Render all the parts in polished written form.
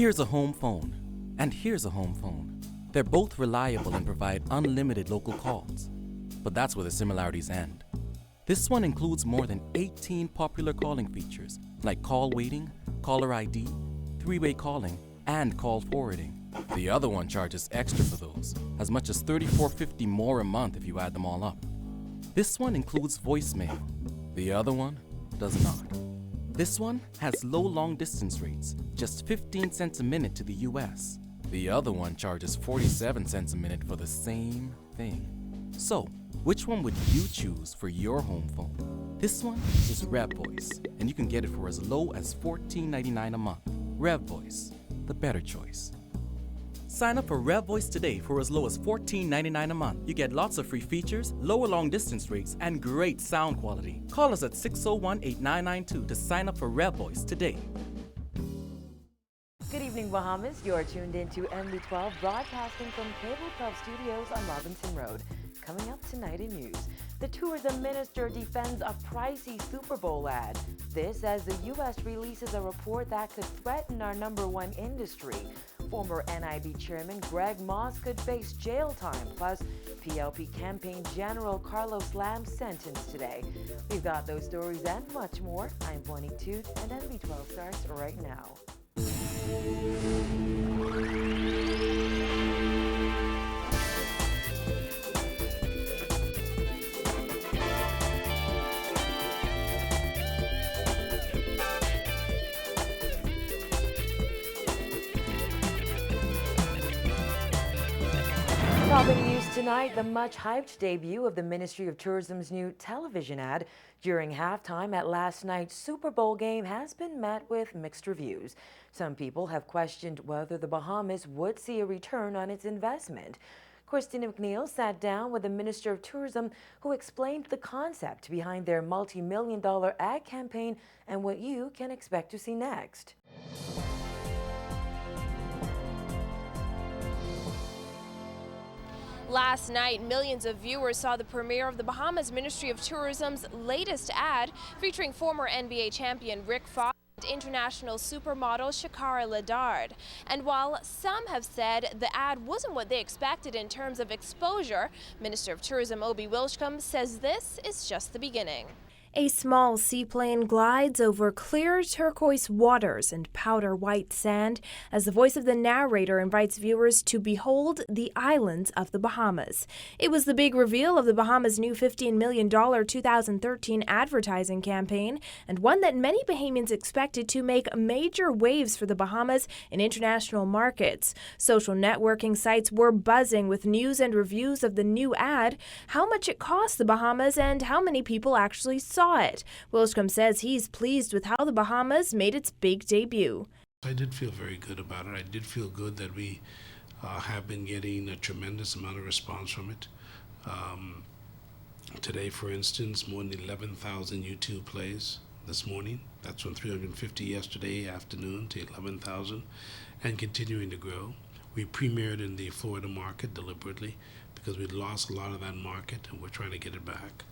Here's a home phone, and here's a home phone. They're both reliable and provide unlimited local calls. But that's where the similarities end. This one includes more than 18 popular calling features, like call waiting, caller ID, three-way calling, and call forwarding. The other one charges extra for those, as much as $34.50 more a month if you add them all up. This one includes voicemail. The other one does not. This one has low long-distance rates, just 15 cents a minute to the US. The other one charges 47 cents a minute for the same thing. So, which one would you choose for your home phone? This one is Rev Voice, and you can get it for as low as $14.99 a month. Rev Voice, the better choice. Sign up for Rev Voice today for as low as $14.99 a month. You get lots of free features, lower long-distance rates, and great sound quality. Call us at 601-8992 to sign up for Rev Voice today. Good evening, Bahamas. You're tuned in to NB12, broadcasting from Cable 12 Studios on Robinson Road. Coming up tonight in news, the tourism minister defends a pricey Super Bowl ad. This as the U.S. releases a report that could threaten our #1 industry. Former NIB chairman Greg Moss could face jail time, plus PLP campaign general Carlos Lam sentenced today. We've got those stories and much more. I'm Bonnie Toot, and NB12 starts right now. Topping news tonight, the much-hyped debut of the Ministry of Tourism's new television ad during halftime at last night's Super Bowl game has been met with mixed reviews. Some people have questioned whether the Bahamas would see a return on its investment. Christina McNeil sat down with the Minister of Tourism, who explained the concept behind their multi-million-dollar ad campaign and what you can expect to see next. Last night, millions of viewers saw the premiere of the Bahamas Ministry of Tourism's latest ad featuring former NBA champion Rick Fox and international supermodel Shakara Ladard. And while some have said the ad wasn't what they expected in terms of exposure, Minister of Tourism Obi Wilchcombe says this is just the beginning. A small seaplane glides over clear turquoise waters and powder white sand as the voice of the narrator invites viewers to behold the islands of the Bahamas. It was the big reveal of the Bahamas' new $15 million 2013 advertising campaign, and one that many Bahamians expected to make major waves for the Bahamas in international markets. Social networking sites were buzzing with news and reviews of the new ad, how much it cost the Bahamas, and how many people actually saw it. Wilchcombe says he's pleased with how the Bahamas made its big debut. I did feel very good about it. I did feel good that we have been getting a tremendous amount of response from it. Today, for instance, more than 11,000 YouTube plays this morning. That's from 350 yesterday afternoon to 11,000, and continuing to grow. We premiered in the Florida market deliberately because we'd lost a lot of that market and we're trying to get it back.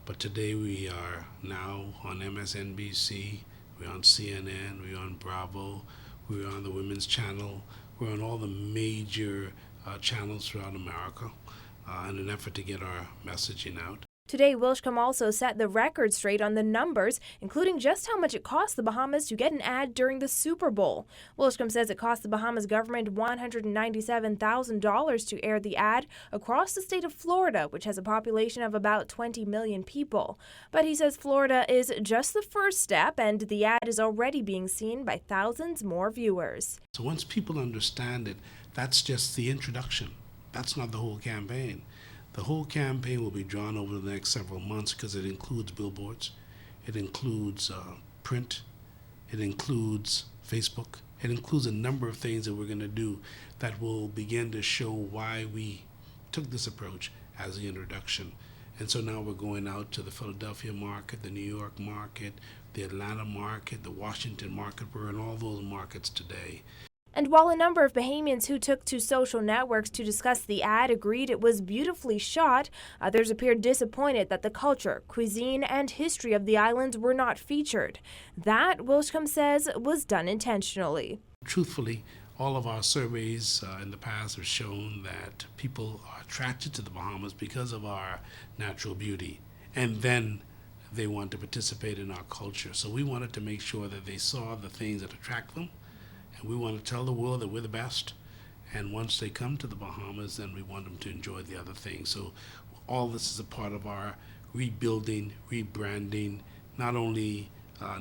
But today we are now on MSNBC, we're on CNN, we're on Bravo, we're on the Women's Channel, we're on all the major channels throughout America in an effort to get our messaging out. Today, Wilchcombe also set the record straight on the numbers, including just how much it cost the Bahamas to get an ad during the Super Bowl. Wilchcombe says it cost the Bahamas government $197,000 to air the ad across the state of Florida, which has a population of about 20 million people. But he says Florida is just the first step, and the ad is already being seen by thousands more viewers. So once people understand it, that's just the introduction. That's not the whole campaign. The whole campaign will be drawn over the next several months because it includes billboards, it includes print, it includes Facebook, it includes a number of things that we're going to do that will begin to show why we took this approach as the introduction. And so now we're going out to the Philadelphia market, the New York market, the Atlanta market, the Washington market. We're in all those markets today. And while a number of Bahamians who took to social networks to discuss the ad agreed it was beautifully shot, others appeared disappointed that the culture, cuisine, and history of the islands were not featured. That, Wilchcombe says, was done intentionally. Truthfully, all of our surveys in the past have shown that people are attracted to the Bahamas because of our natural beauty, and then they want to participate in our culture. So we wanted to make sure that they saw the things that attract them, and we want to tell the world that we're the best. And once they come to the Bahamas, then we want them to enjoy the other things. So all this is a part of our rebuilding, rebranding, not only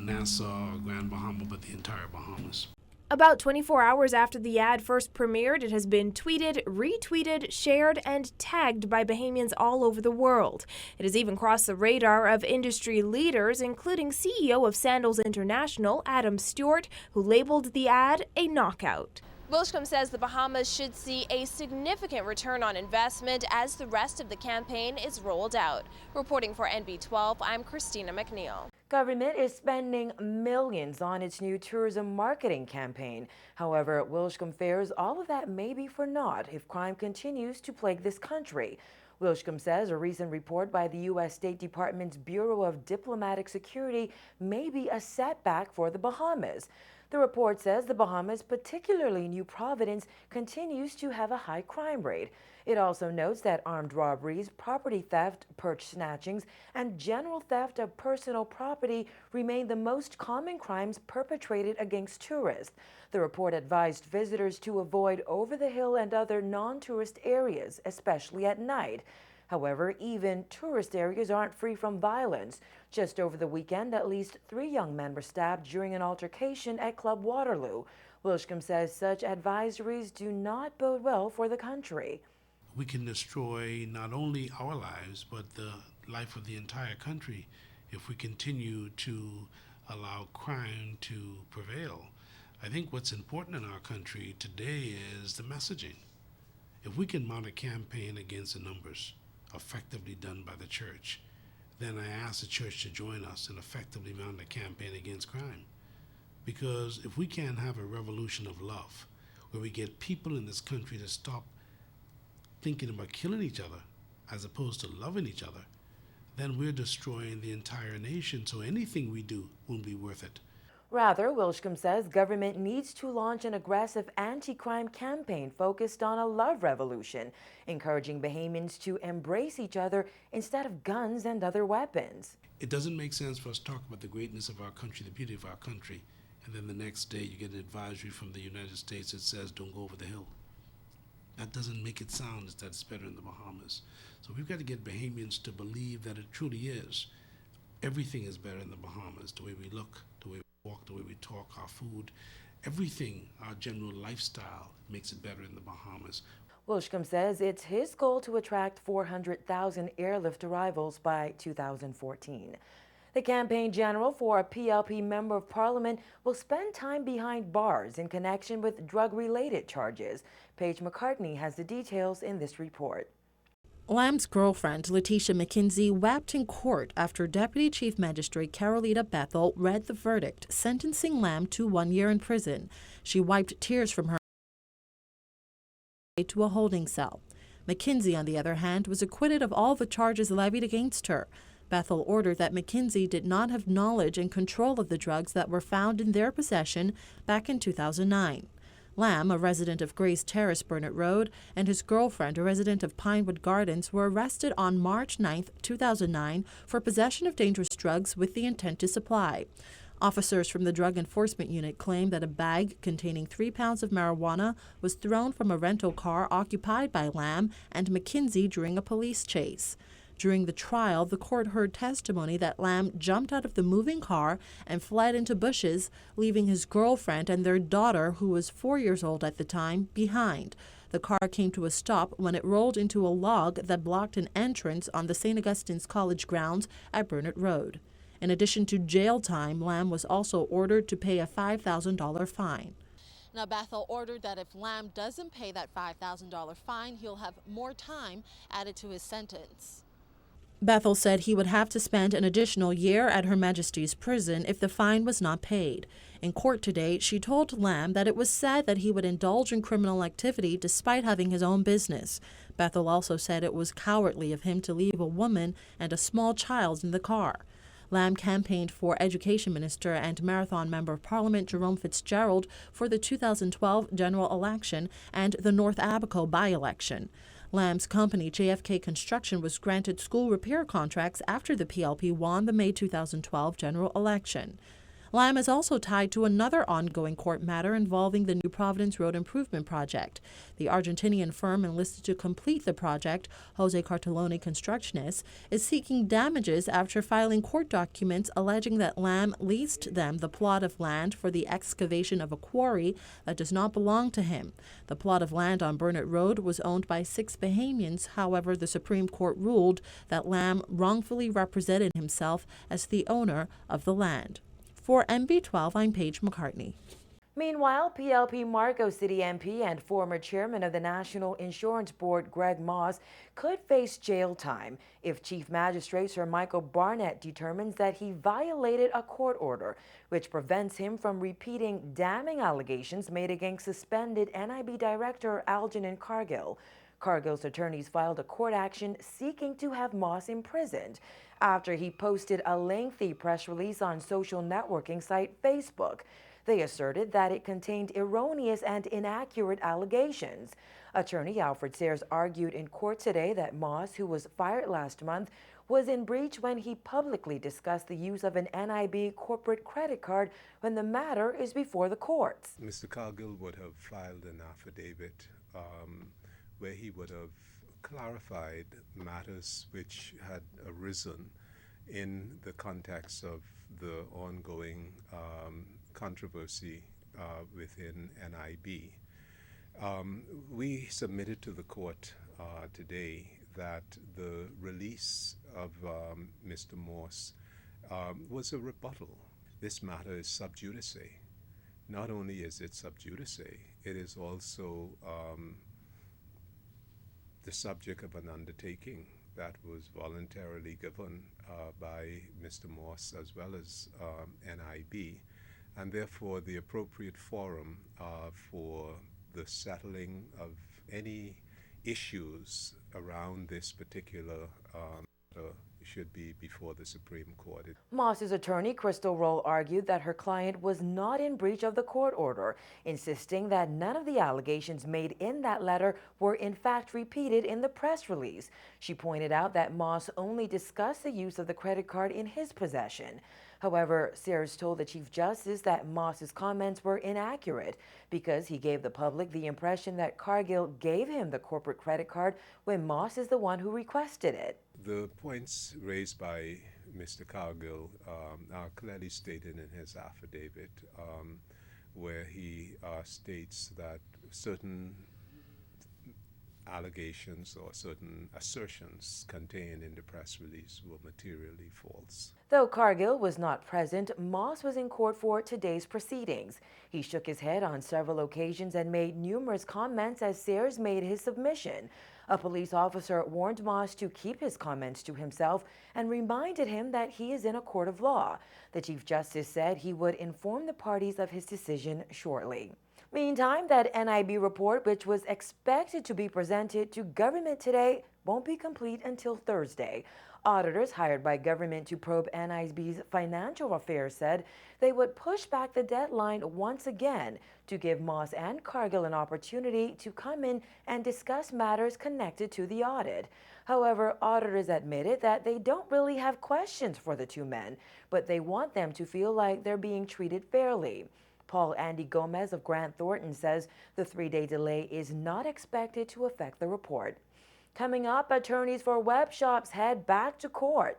Nassau or Grand Bahama, but the entire Bahamas. About 24 hours after the ad first premiered, it has been tweeted, retweeted, shared, and tagged by Bahamians all over the world. It has even crossed the radar of industry leaders, including CEO of Sandals International, Adam Stewart, who labeled the ad a knockout. Wilchcombe says the Bahamas should see a significant return on investment as the rest of the campaign is rolled out. Reporting for NB12, I'm Christina McNeil. Government is spending millions on its new tourism marketing campaign. However, Wilchcombe fears all of that may be for naught if crime continues to plague this country. Wilchcombe says a recent report by the U.S. State Department's Bureau of Diplomatic Security may be a setback for the Bahamas. The report says the Bahamas, particularly New Providence, continues to have a high crime rate. It also notes that armed robberies, property theft, purse snatchings, and general theft of personal property remain the most common crimes perpetrated against tourists. The report advised visitors to avoid over-the-hill and other non-tourist areas, especially at night. However, even tourist areas aren't free from violence. Just over the weekend, at least 3 young men were stabbed during an altercation at Club Waterloo. Wilchcombe says such advisories do not bode well for the country. We can destroy not only our lives, but the life of the entire country if we continue to allow crime to prevail. I think what's important in our country today is the messaging. If we can mount a campaign against the numbers, effectively done by the church, then I ask the church to join us and effectively mount a campaign against crime. Because if we can't have a revolution of love, where we get people in this country to stop thinking about killing each other as opposed to loving each other, then we're destroying the entire nation. So anything we do won't be worth it. Rather, Wilchcombe says government needs to launch an aggressive anti-crime campaign focused on a love revolution, encouraging Bahamians to embrace each other instead of guns and other weapons. It doesn't make sense for us to talk about the greatness of our country, the beauty of our country, and then the next day you get an advisory from the United States that says don't go over the hill. That doesn't make it sound as that it's better in the Bahamas. So we've got to get Bahamians to believe that it truly is. Everything is better in the Bahamas, the way we look, the way we walk, the way we talk, our food, everything, our general lifestyle makes it better in the Bahamas. Wilchcombe says it's his goal to attract 400,000 airlift arrivals by 2014. The campaign general for a PLP Member of Parliament will spend time behind bars in connection with drug-related charges. Paige McCartney has the details in this report. Lamb's girlfriend, Letitia McKenzie, wept in court after Deputy Chief Magistrate Carolita Bethel read the verdict, sentencing Lamb to 1 year in prison. She wiped tears from her to a holding cell. McKenzie, on the other hand, was acquitted of all the charges levied against her. Bethel ordered that McKenzie did not have knowledge and control of the drugs that were found in their possession back in 2009. Lamb, a resident of Grace Terrace, Burnett Road, and his girlfriend, a resident of Pinewood Gardens, were arrested on March 9, 2009 for possession of dangerous drugs with the intent to supply. Officers from the Drug Enforcement Unit claimed that a bag containing 3 pounds of marijuana was thrown from a rental car occupied by Lamb and McKenzie during a police chase. During the trial, the court heard testimony that Lamb jumped out of the moving car and fled into bushes, leaving his girlfriend and their daughter, who was 4 years old at the time, behind. The car came to a stop when it rolled into a log that blocked an entrance on the St. Augustine's College grounds at Burnett Road. In addition to jail time, Lamb was also ordered to pay a $5,000 fine. Now, Bethel ordered that if Lamb doesn't pay that $5,000 fine, he'll have more time added to his sentence. Bethel said he would have to spend an additional year at Her Majesty's prison if the fine was not paid. In court today, she told Lamb that it was sad that he would indulge in criminal activity despite having his own business. Bethel also said it was cowardly of him to leave a woman and a small child in the car. Lamb campaigned for Education Minister and Marathon Member of Parliament Jerome Fitzgerald for the 2012 general election and the North Abaco by-election. Lamb's company, JFK Construction, was granted school repair contracts after the PLP won the May 2012 general election. Lamb is also tied to another ongoing court matter involving the New Providence Road Improvement Project. The Argentinian firm enlisted to complete the project, Jose Cartolone Construcciones, is seeking damages after filing court documents alleging that Lamb leased them the plot of land for the excavation of a quarry that does not belong to him. The plot of land on Burnett Road was owned by 6 Bahamians. However, the Supreme Court ruled that Lamb wrongfully represented himself as the owner of the land. For MB12, I'm Paige McCartney. Meanwhile, PLP Marco City MP and former chairman of the National Insurance Board, Greg Moss, could face jail time if Chief Magistrate Sir Michael Barnett determines that he violated a court order which prevents him from repeating damning allegations made against suspended NIB Director Algernon Cargill. Cargill's attorneys filed a court action seeking to have Moss imprisoned after he posted a lengthy press release on social networking site Facebook. They asserted that it contained erroneous and inaccurate allegations. Attorney Alfred Sayers argued in court today that Moss, who was fired last month, was in breach when he publicly discussed the use of an NIB corporate credit card when the matter is before the courts. Mr. Cargill would have filed an affidavit where he would have clarified matters which had arisen in the context of the ongoing controversy within NIB. We submitted to the court today that the release of Mr. Morse was a rebuttal. This matter is sub judice. Not only is it sub judice, it is also the subject of an undertaking that was voluntarily given by Mr. Morse as well as NIB, and therefore the appropriate forum for the settling of any issues around this particular matter should be before the Supreme Court. Moss's attorney, Crystal Roll, argued that her client was not in breach of the court order, insisting that none of the allegations made in that letter were in fact repeated in the press release. She pointed out that Moss only discussed the use of the credit card in his possession. However, Sayers told the Chief Justice that Moss's comments were inaccurate because he gave the public the impression that Cargill gave him the corporate credit card when Moss is the one who requested it. The points raised by Mr. Cargill are clearly stated in his affidavit, where he states that certain allegations or certain assertions contained in the press release were materially false. Though Cargill was not present, Moss was in court for today's proceedings. He shook his head on several occasions and made numerous comments as Sayers made his submission. A police officer warned Moss to keep his comments to himself and reminded him that he is in a court of law. The Chief Justice said he would inform the parties of his decision shortly. Meantime, that NIB report, which was expected to be presented to government today, won't be complete until Thursday. Auditors hired by government to probe NIB's financial affairs said they would push back the deadline once again to give Moss and Cargill an opportunity to come in and discuss matters connected to the audit. However, auditors admitted that they don't really have questions for the two men, but they want them to feel like they're being treated fairly. Paul Andy Gomez of Grant Thornton says the 3-day delay is not expected to affect the report. Coming up, attorneys for web shops head back to court.